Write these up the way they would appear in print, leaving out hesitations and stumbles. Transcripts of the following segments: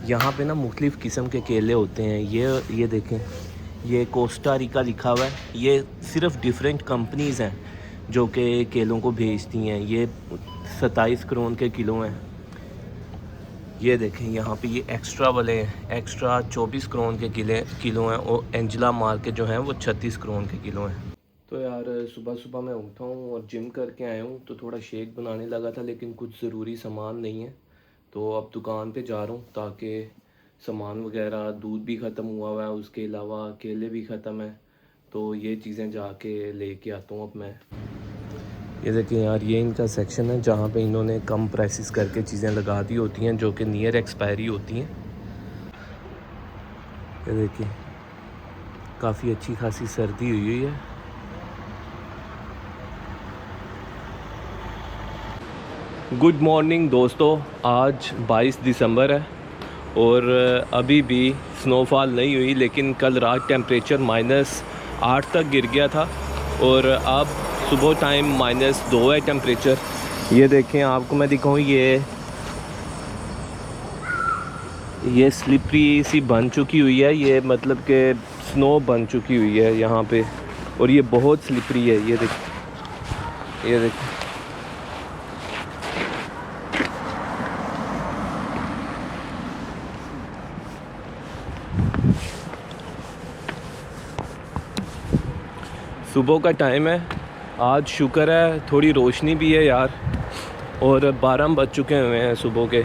यहाँ पे ना मुख्तलिफ़ किस्म के केले होते हैं। ये देखें, ये कोस्टा रिका लिखा हुआ है। ये सिर्फ डिफरेंट कंपनीज़ हैं जो कि केलों को भेजती हैं। ये 27 करोड़ के किलो हैं। ये देखें यहाँ पे ये एक्स्ट्रा वाले हैं, एक्स्ट्रा 24 करोड़ के किलो हैं और एंजिला मार के जो हैं वो 36 करोड़ के किलो हैं। तो यार सुबह सुबह मैं उठा हूँ और जिम करके आया हूँ, तो थोड़ा शेक बनाने लगा था, लेकिन कुछ ज़रूरी सामान नहीं है, तो अब दुकान पे जा रहा हूँ ताकि सामान वगैरह, दूध भी ख़त्म हुआ है, उसके अलावा केले भी ख़त्म है, तो ये चीज़ें जाके लेके आता हूँ अब मैं। ये देखिए यार, ये इनका सेक्शन है जहाँ पे इन्होंने कम प्राइसेस करके चीज़ें लगा दी होती हैं जो कि नियर एक्सपायरी होती हैं। ये देखिए, काफ़ी अच्छी खासी सर्दी हुई है। गुड मॉर्निंग दोस्तों, आज 22 दिसंबर है और अभी भी स्नोफॉल नहीं हुई, लेकिन कल रात टेम्परेचर -8 तक गिर गया था और अब सुबह टाइम -2 है टेम्परेचर। ये देखें, आपको मैं दिखाऊं, ये स्लिपरी सी बन चुकी हुई है, ये मतलब कि स्नो बन चुकी हुई है यहाँ पे, और ये बहुत स्लिपरी है। ये देखें, ये देखें। सुबह का टाइम है, आज शुक्र है थोड़ी रोशनी भी है यार, और 12 बज चुके हुए हैं सुबह के,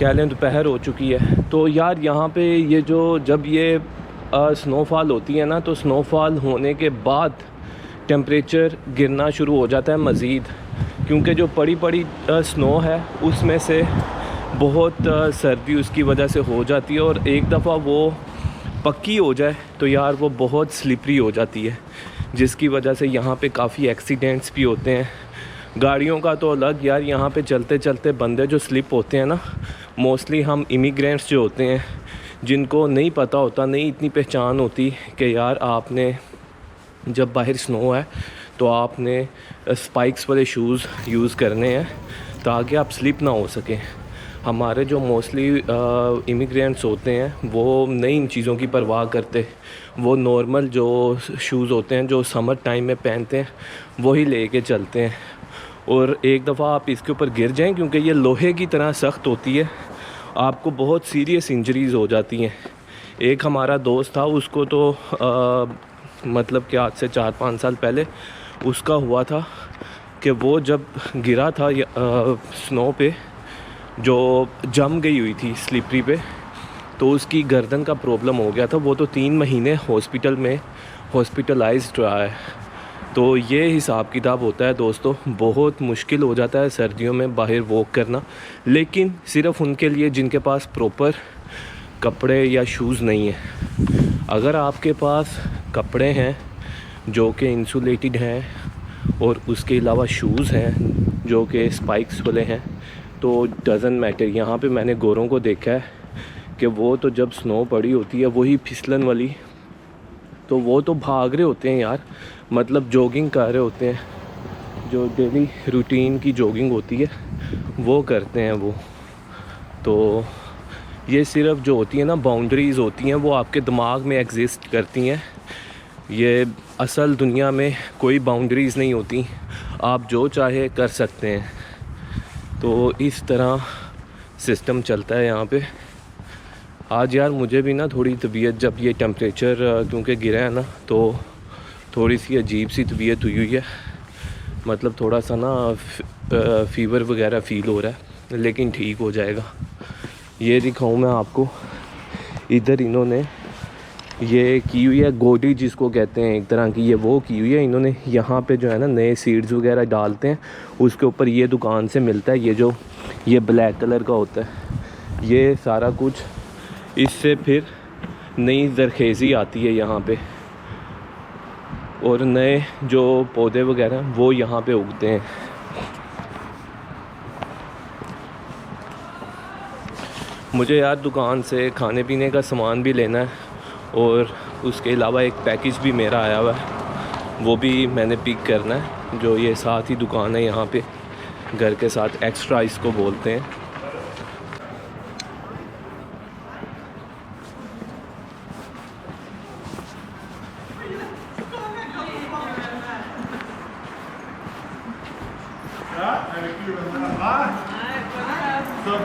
कह लें दोपहर हो चुकी है। तो यार यहाँ पे ये जब ये स्नोफॉल होती है ना, तो स्नोफॉल होने के बाद टेम्परेचर गिरना शुरू हो जाता है मज़ीद, क्योंकि जो बड़ी स्नो है उसमें से बहुत सर्दी उसकी वजह से हो जाती है, और एक दफ़ा वो पक्की हो जाए तो यार वो बहुत स्लिपरी हो जाती है, जिसकी वजह से यहाँ पे काफ़ी एक्सीडेंट्स भी होते हैं। गाड़ियों का तो अलग यार, यहाँ पे चलते चलते बंदे जो स्लिप होते हैं ना, मोस्टली हम इमिग्रेंट्स जो होते हैं, जिनको नहीं पता होता, नहीं इतनी पहचान होती कि यार आपने जब बाहर स्नो है तो आपने स्पाइक्स वाले शूज़ यूज़ करने हैं ताकि आप स्लिप ना हो सकें। हमारे जो मोस्टली इमिग्रेंट्स होते हैं वो नहीं इन चीज़ों की परवाह करते, वो नॉर्मल जो शूज़ होते हैं जो समर टाइम में पहनते हैं वही लेके चलते हैं, और एक दफ़ा आप इसके ऊपर गिर जाएं, क्योंकि ये लोहे की तरह सख्त होती है, आपको बहुत सीरियस इंजरीज़ हो जाती हैं। एक हमारा दोस्त था, उसको तो मतलब कि आज से 4-5 साल पहले उसका हुआ था कि वो जब गिरा था स्नो पे, जो जम गई हुई थी स्लिपरी पे, तो उसकी गर्दन का प्रॉब्लम हो गया था। वो तो 3 महीने हॉस्पिटल में हॉस्पिटलाइज्ड रहा है। तो ये हिसाब किताब होता है दोस्तों, बहुत मुश्किल हो जाता है सर्दियों में बाहर वॉक करना, लेकिन सिर्फ़ उनके लिए जिनके पास प्रॉपर कपड़े या शूज़ नहीं है। अगर आपके पास कपड़े हैं जो कि इंसुलेटेड हैं और उसके अलावा शूज़ हैं जो कि स्पाइक्स वाले हैं, तो डज़न मैटर। यहाँ पे मैंने गोरों को देखा है कि वो तो जब स्नो पड़ी होती है वही फिसलन वाली, तो वो तो भाग रहे होते हैं यार, मतलब जॉगिंग कर रहे होते हैं, जो डेली रूटीन की जॉगिंग होती है वो करते हैं वो। तो ये सिर्फ जो होती है ना बाउंड्रीज़ होती हैं, वो आपके दिमाग में एग्जिस्ट करती हैं। ये असल दुनिया में कोई बाउंड्रीज़ नहीं होती, आप जो चाहे कर सकते हैं। तो इस तरह सिस्टम चलता है यहाँ पे। आज यार मुझे भी ना थोड़ी तबीयत, जब ये टेम्परेचर क्योंकि गिरा है ना, तो थोड़ी सी अजीब सी तबीयत हुई है, मतलब थोड़ा सा ना फ़ीवर वगैरह फ़ील हो रहा है, लेकिन ठीक हो जाएगा। ये दिखाऊं मैं आपको, इधर इन्होंने ये की हुई है गोडी जिसको कहते हैं एक तरह की, ये वो की हुई है इन्होंने। यहाँ पे जो है ना नए सीड्स वगैरह डालते हैं, उसके ऊपर ये दुकान से मिलता है, ये ब्लैक कलर का होता है, ये सारा कुछ, इससे फिर नई ज़रखेज़ी आती है यहाँ पे, और नए जो पौधे वगैरह वो यहाँ पे उगते हैं। मुझे यार दुकान से खाने पीने का सामान भी लेना है, और उसके अलावा एक पैकेज भी मेरा आया हुआ है, वो भी मैंने पिक करना है। जो ये साथ ही दुकान है यहाँ पे, घर के साथ, एक्स्ट्रा इसको बोलते हैं। Men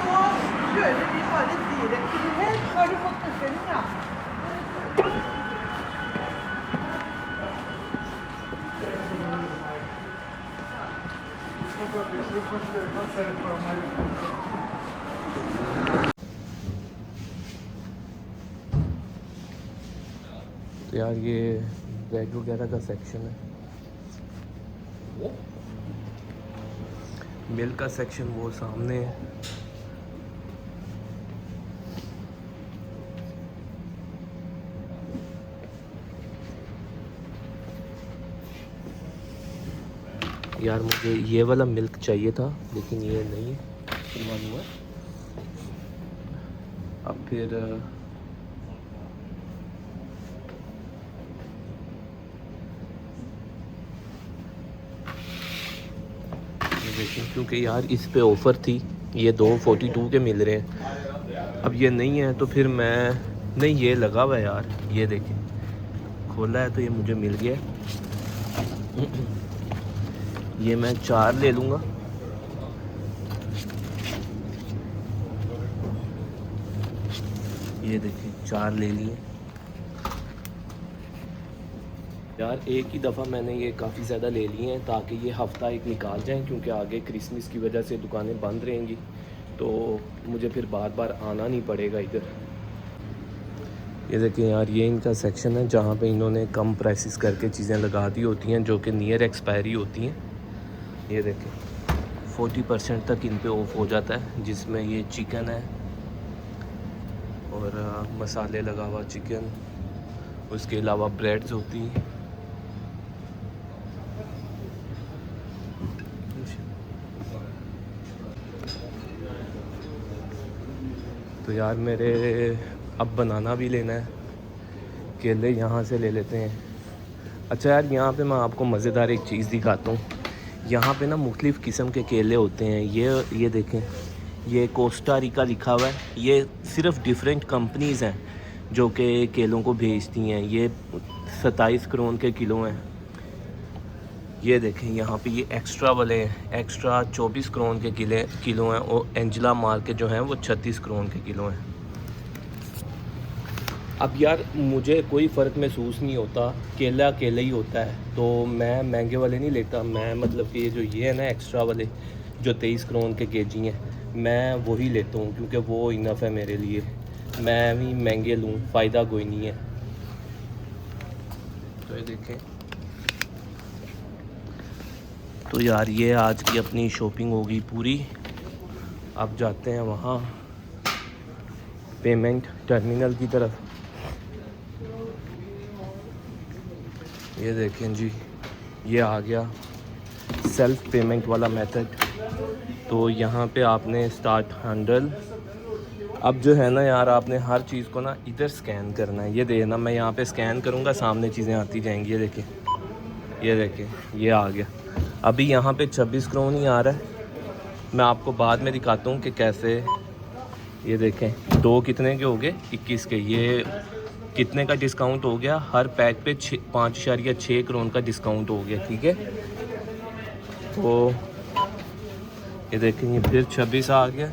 nå kjører vi bare direkte her. Har du fått bestilling, ja? तो यार ये बैग वगैरह का सेक्शन है, मिल्क का सेक्शन वो सामने है। यार मुझे ये वाला मिल्क चाहिए था लेकिन ये नहीं मालूम हुआ। अब फिर देखिए, क्योंकि यार इस पे ऑफ़र थी, ये 242 के मिल रहे हैं। अब ये नहीं है तो फिर मैं नहीं, ये लगा हुआ है यार, ये देखिए खोला है तो ये मुझे मिल गया। ये मैं 4 ले लूँगा। ये देखिए 4 ले लिए यार। एक ही दफ़ा मैंने ये काफ़ी ज़्यादा ले लिए हैं ताकि ये हफ़्ता एक निकाल जाएं, क्योंकि आगे क्रिसमस की वजह से दुकानें बंद रहेंगी तो मुझे फिर बार बार आना नहीं पड़ेगा इधर। ये देखिए यार, ये इनका सेक्शन है जहाँ पे इन्होंने कम प्राइसेस करके चीज़ें लगा दी होती हैं जो कि नियर एक्सपायरी होती हैं। ये देखिए 40% तक इन पे ऑफ हो जाता है, जिसमें ये चिकन है और मसाले लगा हुआ चिकन, उसके अलावा ब्रेड्स होती हैं। तो यार मेरे अब बनाना भी लेना है, केले यहाँ से ले लेते हैं। अच्छा यार, यहाँ पे मैं आपको मज़ेदार एक चीज़ दिखाता हूँ। यहाँ पे ना मुख्तलिफ़ किस्म के केले होते हैं। ये देखें, ये कोस्टा रिका लिखा हुआ है। ये सिर्फ डिफरेंट कंपनीज़ हैं जो कि केलों को भेजती हैं। ये 27 करोड़ के किलो हैं। ये देखें यहाँ पे ये एक्स्ट्रा वाले हैं, एक्स्ट्रा 24 करोड़ के किलो हैं और एंजिला मार के जो हैं वो 36 करोड़ के किलो हैं। अब यार मुझे कोई फ़र्क महसूस नहीं होता, केला केला ही होता है, तो मैं महंगे वाले नहीं लेता। मैं मतलब कि ये है ना एक्स्ट्रा वाले जो 23 करोड़ के केजी हैं, मैं वही लेता हूँ क्योंकि वो इनफ है मेरे लिए। मैं भी महंगे लूँ, फ़ायदा कोई नहीं है। तो ये देखें, तो यार ये आज की अपनी शॉपिंग होगी पूरी। अब जाते हैं वहाँ पेमेंट टर्मिनल की तरफ। ये देखें जी, ये आ गया सेल्फ पेमेंट वाला मेथड। तो यहाँ पे आपने स्टार्ट हैंडल, अब जो है ना यार, आपने हर चीज़ को ना इधर स्कैन करना है। ये देखना, मैं यहाँ पे स्कैन करूँगा, सामने चीज़ें आती जाएंगी। ये देखें, ये देखें, ये आ गया। अभी यहाँ पे 26 करोड़ ही आ रहा है। मैं आपको बाद में दिखाता हूँ कि कैसे। ये देखें, 2 कितने के हो गए, 21 के। ये कितने का डिस्काउंट हो गया, हर पैक पे 5.6 करोड़ का डिस्काउंट हो गया। ठीक है, तो ये देखें, ये फिर 26 आ गया।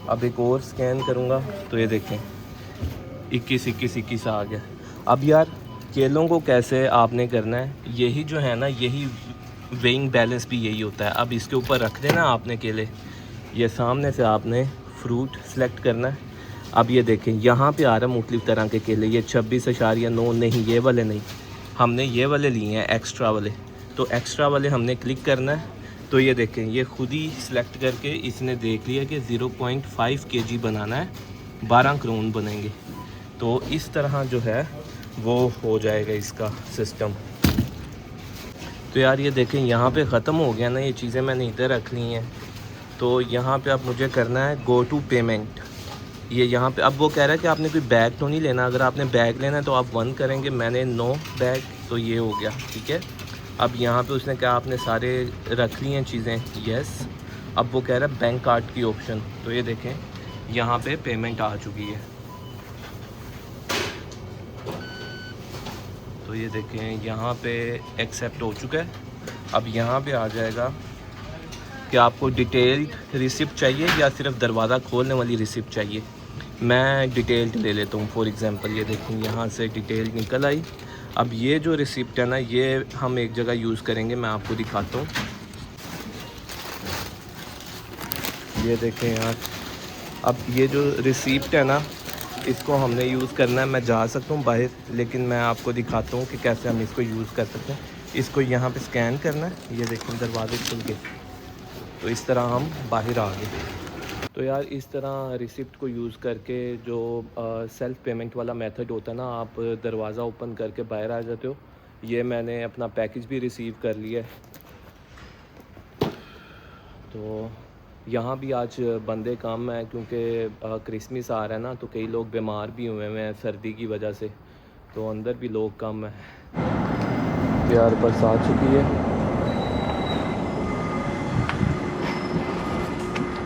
अब एक और स्कैन करूँगा तो ये देखें 21 आ गया। अब यार केलों को कैसे आपने करना है, यही जो है ना, यही वेइंग बैलेंस भी यही होता है। अब इसके ऊपर रख देना आपने केले, ये सामने से आपने फ्रूट सेलेक्ट करना है। अब ये देखें, यहाँ पे आ रहा है मुख्तलिफ़ तरह के केले। ये 26.9 नहीं, ये वाले नहीं, हमने ये वाले लिए हैं एक्स्ट्रा वाले। तो एक्स्ट्रा वाले हमने क्लिक करना है। तो ये देखें, ये खुद ही सिलेक्ट करके इसने देख लिया कि 0.5 kg बनाना है, 12 करोड़ बनेंगे। तो इस तरह जो है वो हो जाएगा इसका सिस्टम। तो यार ये देखें, यहाँ पे ख़त्म हो गया ना, ये चीज़ें मैंने इधर रख ली हैं। तो यहाँ पे अब मुझे करना है गो टू पेमेंट। ये यहाँ पे अब वो कह रहा है कि आपने कोई बैग तो नहीं लेना। अगर आपने बैग लेना है तो आप 1 करेंगे, मैंने 9 बैग, तो ये हो गया। ठीक है, अब यहाँ पे उसने कहा आपने सारे रख ली हैं चीज़ें, यस। अब वो कह रहा है बैंक कार्ड की ऑप्शन। तो ये देखें, यहाँ पे पेमेंट आ चुकी है। तो ये देखें, यहाँ पे एक्सेप्ट हो चुका है। अब यहाँ पे आ जाएगा कि आपको डिटेल्ड रिसिप्ट चाहिए या सिर्फ दरवाज़ा खोलने वाली रिसिप्ट चाहिए। मैं डिटेल्ड ले लेता हूँ। फॉर एग्ज़ाम्पल ये देखें, यहाँ से डिटेल निकल आई। अब ये जो रिसिप्ट है ना, ये हम एक जगह यूज़ करेंगे, मैं आपको दिखाता हूँ। ये देखें यार, अब ये जो रिसिप्ट है ना, इसको हमने यूज़ करना है। मैं जा सकता हूँ बाहर, लेकिन मैं आपको दिखाता हूँ कि कैसे हम इसको यूज़ कर सकते हैं। इसको यहाँ पे स्कैन करना है। ये देखें दरवाजे खुल गए, तो इस तरह हम बाहर आ गए। तो यार इस तरह रिसिप्ट को यूज़ करके जो सेल्फ़ पेमेंट वाला मेथड होता है ना, आप दरवाज़ा ओपन करके बाहर आ जाते हो। ये मैंने अपना पैकेज भी रिसीव कर लिया है। तो यहाँ भी आज बंदे कम हैं क्योंकि क्रिसमस आ रहा है ना, तो कई लोग बीमार भी हुए हैं सर्दी की वजह से, तो अंदर भी लोग कम हैं। यार बस आ चुकी है।